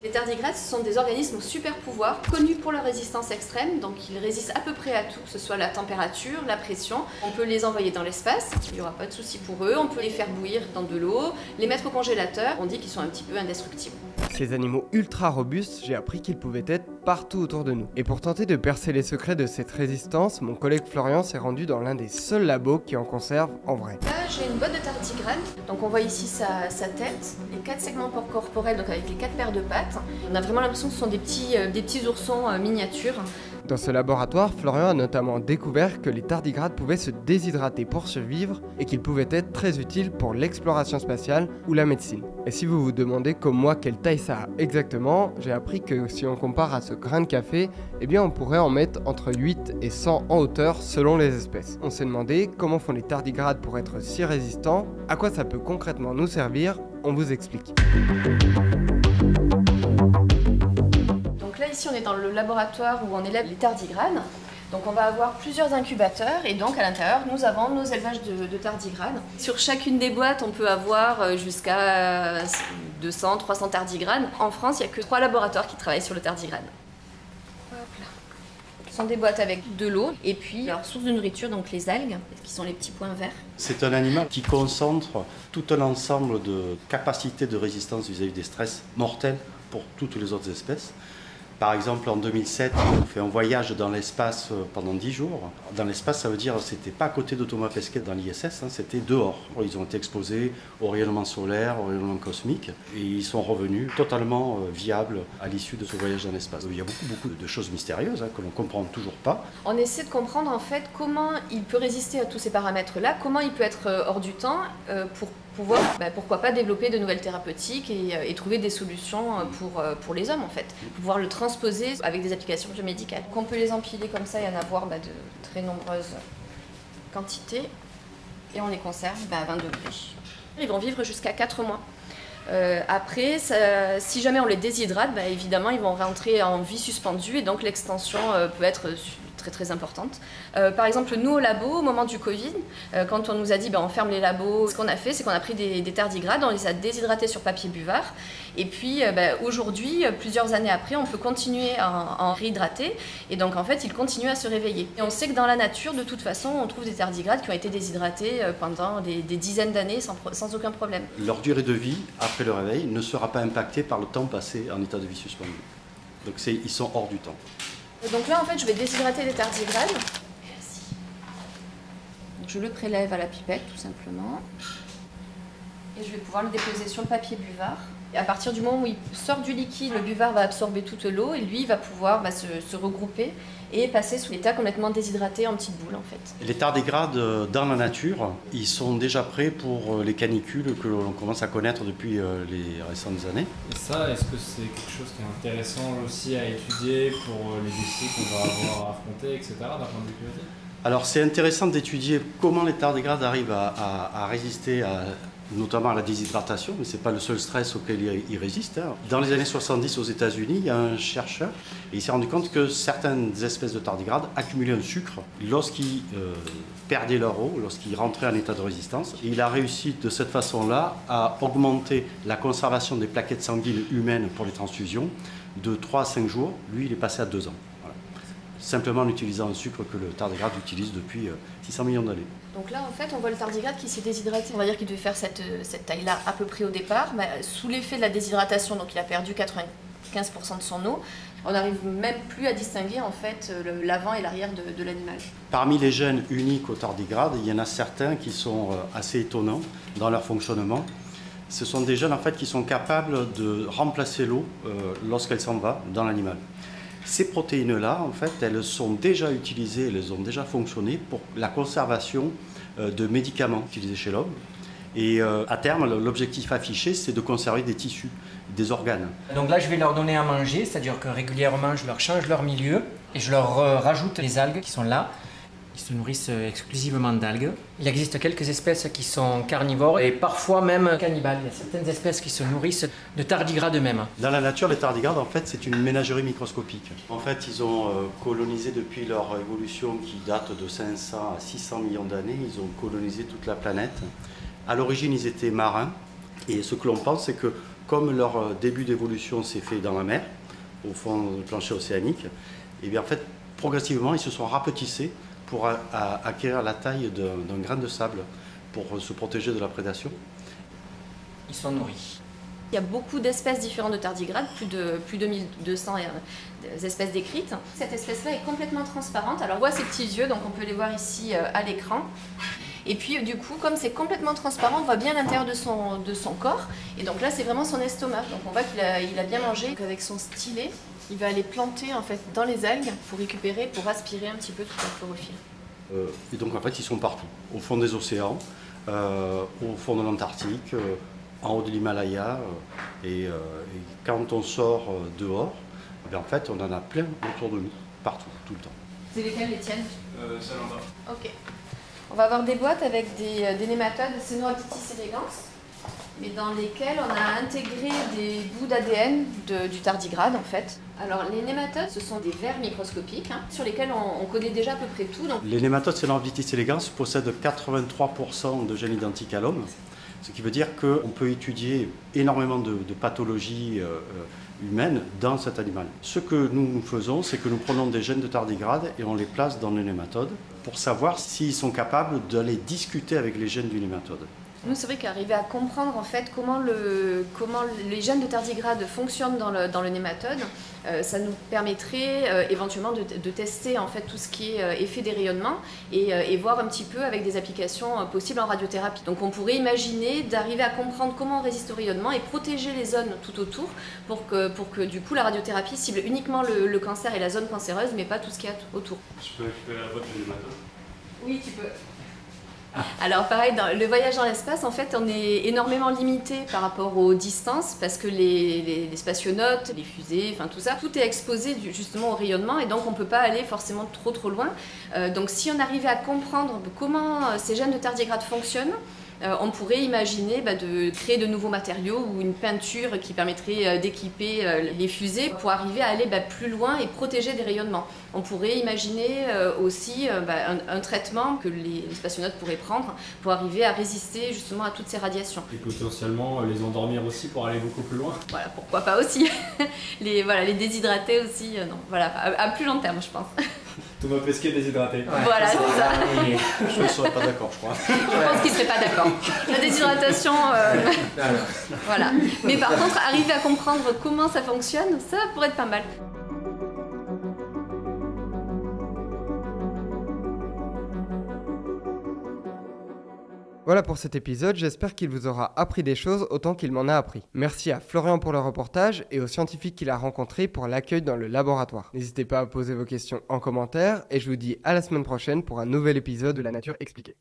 Les tardigrades, ce sont des organismes super pouvoirs, connus pour leur résistance extrême, donc ils résistent à peu près à tout, que ce soit la température, la pression. On peut les envoyer dans l'espace, il n'y aura pas de souci pour eux, on peut les faire bouillir dans de l'eau, les mettre au congélateur, on dit qu'ils sont un petit peu indestructibles. Ces animaux ultra robustes, j'ai appris qu'ils pouvaient être partout autour de nous. Et pour tenter de percer les secrets de cette résistance, mon collègue Florian s'est rendu dans l'un des seuls labos qui en conserve en vrai. Là, j'ai une botte de tardigrade, donc on voit ici sa tête, les 4 segments corporels, donc avec les 4 paires de pattes. On a vraiment l'impression que ce sont des petits oursons miniatures. Dans ce laboratoire, Florian a notamment découvert que les tardigrades pouvaient se déshydrater pour survivre et qu'ils pouvaient être très utiles pour l'exploration spatiale ou la médecine. Et si vous vous demandez comme moi quelle taille ça a exactement, j'ai appris que si on compare à ce grain de café, eh bien on pourrait en mettre entre 8 et 100 en hauteur selon les espèces. On s'est demandé comment font les tardigrades pour être si résistants, à quoi ça peut concrètement nous servir, on vous explique. Donc là ici on est dans le laboratoire où on élève les tardigrades. Donc on va avoir plusieurs incubateurs et donc à l'intérieur nous avons nos élevages de tardigrades. Sur chacune des boîtes on peut avoir jusqu'à 200, 300 tardigrades. En France il n'y a que 3 laboratoires qui travaillent sur le tardigrade. Hop là. Ce sont des boîtes avec de l'eau et puis leur source de nourriture, donc les algues, qui sont les petits points verts. C'est un animal qui concentre tout un ensemble de capacités de résistance vis-à-vis des stress mortels pour toutes les autres espèces. Par exemple, en 2007, on fait un voyage dans l'espace pendant 10 jours. Dans l'espace, ça veut dire que ce n'était pas à côté de Thomas Pesquet dans l'ISS, c'était dehors. Ils ont été exposés au rayonnement solaire, au rayonnement cosmique, et ils sont revenus totalement viables à l'issue de ce voyage dans l'espace. Il y a beaucoup de choses mystérieuses que l'on ne comprend toujours pas. On essaie de comprendre en fait comment il peut résister à tous ces paramètres-là, comment il peut être hors du temps pour pouvoir, pourquoi pas, développer de nouvelles thérapeutiques et trouver des solutions pour les hommes en fait. Pouvoir le transposer avec des applications biomédicales. On peut les empiler comme ça et en avoir de très nombreuses quantités et on les conserve à 20 degrés. Ils vont vivre jusqu'à 4 mois. Après, si jamais on les déshydrate, évidemment ils vont rentrer en vie suspendue et donc l'extension peut être très importante. Par exemple, nous au labo, au moment du Covid, quand on nous a dit on ferme les labos, ce qu'on a fait, c'est qu'on a pris des tardigrades, on les a déshydratés sur papier buvard. Et puis aujourd'hui, plusieurs années après, on peut continuer à en réhydrater. Et donc en fait, ils continuent à se réveiller. Et on sait que dans la nature, de toute façon, on trouve des tardigrades qui ont été déshydratés pendant des dizaines d'années sans aucun problème. Leur durée de vie, après le réveil, ne sera pas impactée par le temps passé en état de vie suspendu. Donc ils sont hors du temps. Donc là, en fait, je vais déshydrater les tardigrades. Je le prélève à la pipette, tout simplement. Et je vais pouvoir le déposer sur le papier buvard. Et à partir du moment où il sort du liquide, le buvard va absorber toute l'eau et lui, il va pouvoir se regrouper et passer sous l'état complètement déshydraté en petites boules, en fait. Les tardigrades, dans la nature, ils sont déjà prêts pour les canicules que l'on commence à connaître depuis les récentes années. Et ça, est-ce que c'est quelque chose qui est intéressant aussi à étudier pour les défis qu'on va avoir à affronter, etc., d'un point de vue climatique ? Alors c'est intéressant d'étudier comment les tardigrades arrivent à résister notamment à la déshydratation, mais ce n'est pas le seul stress auquel ils résistent. Dans les années 70 aux États-Unis, il y a un chercheur et il s'est rendu compte que certaines espèces de tardigrades accumulaient un sucre lorsqu'ils perdaient leur eau, lorsqu'ils rentraient en état de résistance. Et il a réussi de cette façon-là à augmenter la conservation des plaquettes sanguines humaines pour les transfusions de 3 à 5 jours. Lui, il est passé à 2 ans. Simplement en utilisant un sucre que le tardigrade utilise depuis 600 millions d'années. Donc là, en fait, on voit le tardigrade qui s'est déshydraté. On va dire qu'il devait faire cette taille-là à peu près au départ. Sous l'effet de la déshydratation, donc il a perdu 95% de son eau. On n'arrive même plus à distinguer en fait l'avant et l'arrière de l'animal. Parmi les gènes uniques au tardigrade, il y en a certains qui sont assez étonnants dans leur fonctionnement. Ce sont des gènes en fait qui sont capables de remplacer l'eau lorsqu'elle s'en va dans l'animal. Ces protéines-là, en fait, elles sont déjà utilisées, elles ont déjà fonctionné pour la conservation de médicaments utilisés chez l'homme. Et à terme, l'objectif affiché, c'est de conserver des tissus, des organes. Donc là, je vais leur donner à manger, c'est-à-dire que régulièrement, je leur change leur milieu et je leur rajoute les algues qui sont là. Ils se nourrissent exclusivement d'algues. Il existe quelques espèces qui sont carnivores et parfois même cannibales. Il y a certaines espèces qui se nourrissent de tardigrades eux-mêmes. Dans la nature, les tardigrades, en fait, c'est une ménagerie microscopique. En fait, ils ont colonisé depuis leur évolution qui date de 500 à 600 millions d'années. Ils ont colonisé toute la planète. À l'origine, ils étaient marins. Et ce que l'on pense, c'est que comme leur début d'évolution s'est fait dans la mer, au fond du plancher océanique, et bien en fait, progressivement, ils se sont rapetissés pour acquérir la taille d'un grain de sable pour se protéger de la prédation. Ils sont nourris. Il y a beaucoup d'espèces différentes de tardigrades, plus de 1200 espèces décrites. Cette espèce-là est complètement transparente. Alors on voit ses petits yeux, donc on peut les voir ici à l'écran. Et puis du coup, comme c'est complètement transparent, on voit bien l'intérieur de son corps. Et donc là, c'est vraiment son estomac. Donc on voit qu'il a bien mangé. Donc, avec son stylet, il va aller planter en fait dans les algues pour récupérer, pour aspirer un petit peu toute la chlorophylle. Et donc en fait, ils sont partout, au fond des océans, au fond de l'Antarctique, en haut de l'Himalaya. Et quand on sort dehors, eh bien, en fait, on en a plein autour de nous, partout, tout le temps. C'est lesquelles les tiennes? Celle en bas. Ok. On va avoir des boîtes avec des nématodes, Cenorhabditis elegans, mais dans lesquelles on a intégré des bouts d'ADN du tardigrade en fait. Alors les nématodes, ce sont des vers microscopiques sur lesquels on connaît déjà à peu près tout. Donc... Les nématodes Cenorhabditis elegans possèdent 83% de gènes identiques à l'homme, ce qui veut dire qu'on peut étudier énormément de pathologies humaines dans cet animal. Ce que nous faisons, c'est que nous prenons des gènes de tardigrade et on les place dans les nématodes pour savoir s'ils sont capables d'aller discuter avec les gènes du nématode. Nous, c'est vrai qu'arriver à comprendre en fait comment les gènes de tardigrade fonctionnent dans le nématode, ça nous permettrait éventuellement de tester en fait tout ce qui est effet des rayonnements et voir un petit peu avec des applications possibles en radiothérapie. Donc on pourrait imaginer d'arriver à comprendre comment on résiste au rayonnement et protéger les zones tout autour pour que du coup la radiothérapie cible uniquement le cancer et la zone cancéreuse mais pas tout ce qu'il y a autour. Je peux récupérer la boîte de nématode? Oui, tu peux. Alors pareil, dans le voyage dans l'espace, en fait, on est énormément limité par rapport aux distances parce que les spationautes, les fusées, enfin tout ça, tout est exposé justement au rayonnement et donc on ne peut pas aller forcément trop loin. Donc si on arrivait à comprendre comment ces gènes de tardigrade fonctionnent, on pourrait imaginer de créer de nouveaux matériaux ou une peinture qui permettrait d'équiper les fusées pour arriver à aller plus loin et protéger des rayonnements. On pourrait imaginer aussi un traitement que les spationautes pourraient prendre pour arriver à résister justement à toutes ces radiations. Et potentiellement les endormir aussi pour aller beaucoup plus loin. Voilà, pourquoi pas aussi. les déshydrater aussi, non. Voilà, à plus long terme je pense. Thomas Pesquet déshydraté. Ouais, voilà, c'est ça. Je ne serais pas d'accord, je crois. Je pense qu'il ne serait pas d'accord. La déshydratation, voilà. Mais par contre, arriver à comprendre comment ça fonctionne, ça pourrait être pas mal. Voilà pour cet épisode, j'espère qu'il vous aura appris des choses autant qu'il m'en a appris. Merci à Florian pour le reportage et aux scientifiques qu'il a rencontrés pour l'accueil dans le laboratoire. N'hésitez pas à poser vos questions en commentaire et je vous dis à la semaine prochaine pour un nouvel épisode de La Nature Expliquée.